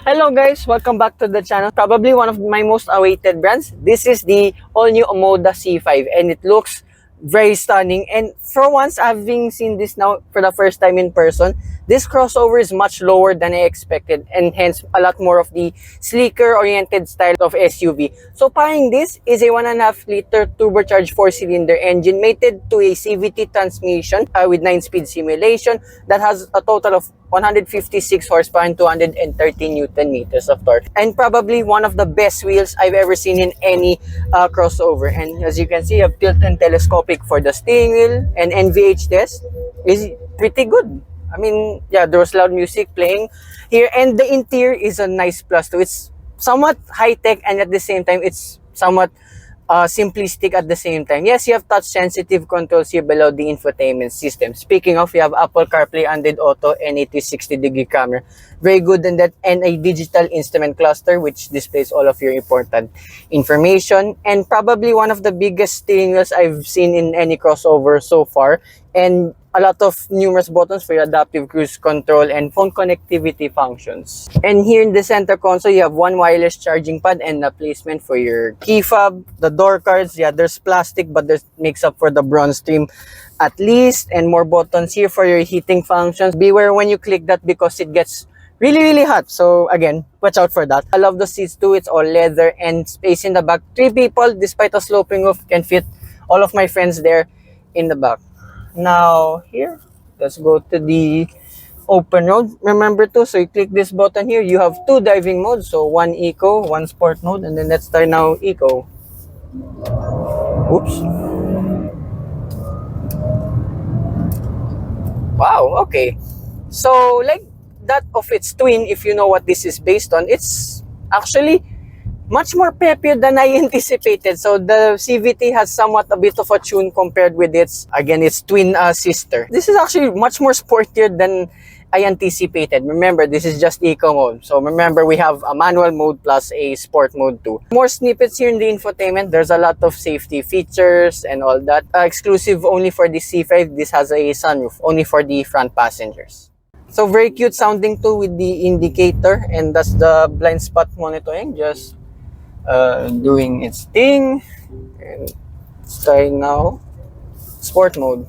Hello guys, welcome back to the channel. Probably one of my most awaited brands. This is the all-new Omoda C5 and it looks very stunning. And for once, having seen this now for the first time in person, this crossover is much lower than I expected and hence a lot more of the sleeker oriented style of SUV. So powering this is a 1.5 liter turbocharged 4-cylinder engine mated to a CVT transmission with 9-speed simulation that has a total of 156 horsepower and 230 Newton meters of torque. And probably one of the best wheels I've ever seen in any crossover. And as you can see, you have tilt and telescopic for the steering wheel, and NVH test is pretty good. I mean, yeah, there was loud music playing here, and the interior is a nice plus too. It's somewhat high-tech and at the same time, it's somewhat simplistic at the same time. Yes, you have touch-sensitive controls here below the infotainment system. Speaking of, you have Apple CarPlay, Android Auto, and a 360-degree camera. Very good in that, and a digital instrument cluster which displays all of your important information. And probably one of the biggest steering wheels I've seen in any crossover so far. And a lot of numerous buttons for your adaptive cruise control and phone connectivity functions. And here in the center console, you have one wireless charging pad and a placement for your key fob. The door cards, yeah, there's plastic, but there's makes up for the bronze trim at least. And more buttons here for your heating functions. Beware when you click that because it gets really hot. So again, watch out for that. I love the seats too. It's all leather and space in the back. 3 people, despite a sloping roof, can fit all of my friends there in the back. Now here, let's go to the open road. Remember to, so you click this button here, you have 2 driving modes. So 1 eco, 1 sport mode, and then let's start now eco. Oops. Wow, okay. So like that of its twin, if you know what this is based on, it's actually much more peppier than I anticipated. So the CVT has somewhat a bit of a tune compared with its twin sister. This is actually much more sportier than I anticipated. Remember, this is just eco mode. So remember, we have a manual mode plus a sport mode too. More snippets here in the infotainment. There's a lot of safety features and all that. Exclusive only for the C5, this has a sunroof, only for the front passengers. So very cute sounding too with the indicator, and that's the blind spot monitoring, just doing its thing. And starting now sport mode.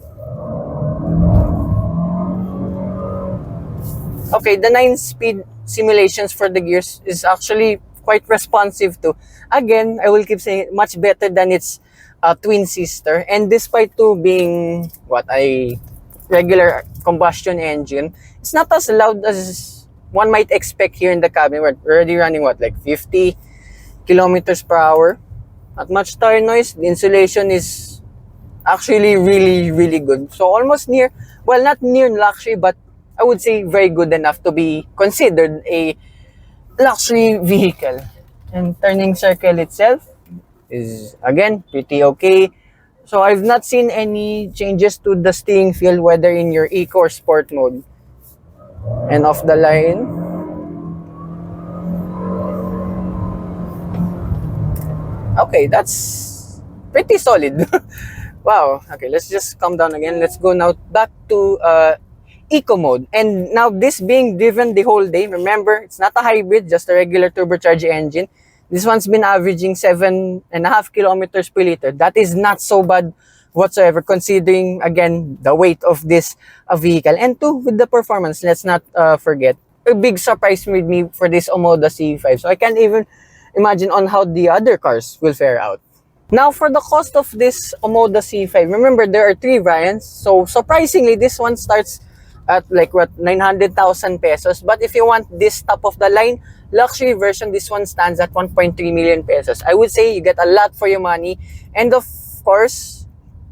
Okay, the 9-speed simulations for the gears is actually quite responsive too. Again, I will keep saying it, much better than its twin sister. And despite too being a regular combustion engine, it's not as loud as one might expect here in the cabin. We're already running like 50 kilometers per hour. Not much tire noise. The insulation is actually really good. So almost near, well, not near luxury, but I would say very good enough to be considered a luxury vehicle. And turning circle itself is again pretty okay. So I've not seen any changes to the steering feel, whether in your eco or sport mode. And off the line, okay, that's pretty solid. Wow. Okay, let's just calm down again. Let's go now back to eco mode. And now this being driven the whole day, remember, it's not a hybrid, just a regular turbocharged engine. This one's been averaging 7.5 kilometers per liter. That is not so bad whatsoever, considering, again, the weight of this vehicle. And two, with the performance, let's not forget, a big surprise with me for this Omoda C5. So I can't even imagine on how the other cars will fare out. Now, for the cost of this Omoda C5, remember, there are 3 variants. So surprisingly, this one starts at 900,000 pesos. But if you want this top of the line luxury version, this one stands at 1.3 million pesos. I would say you get a lot for your money. And of course,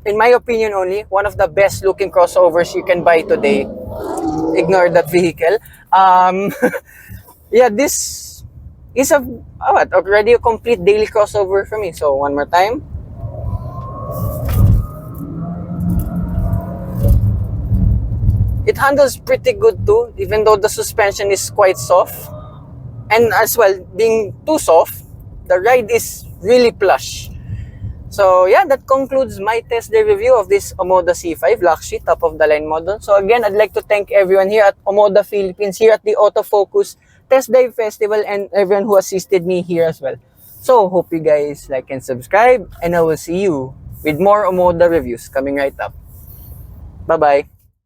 in my opinion only, one of the best looking crossovers you can buy today. Ignore that vehicle. Yeah, this is already a complete daily crossover for me. So one more time. It handles pretty good too, even though the suspension is quite soft. And as well, being too soft, the ride is really plush. So yeah, that concludes my test day review of this Omoda C5 Luxury top of the line model. So again, I'd like to thank everyone here at Omoda Philippines, here at the Autofocus test drive festival and everyone who assisted me here as well. So, hope you guys like and subscribe, and I will see you with more Omoda reviews coming right up. Bye-bye.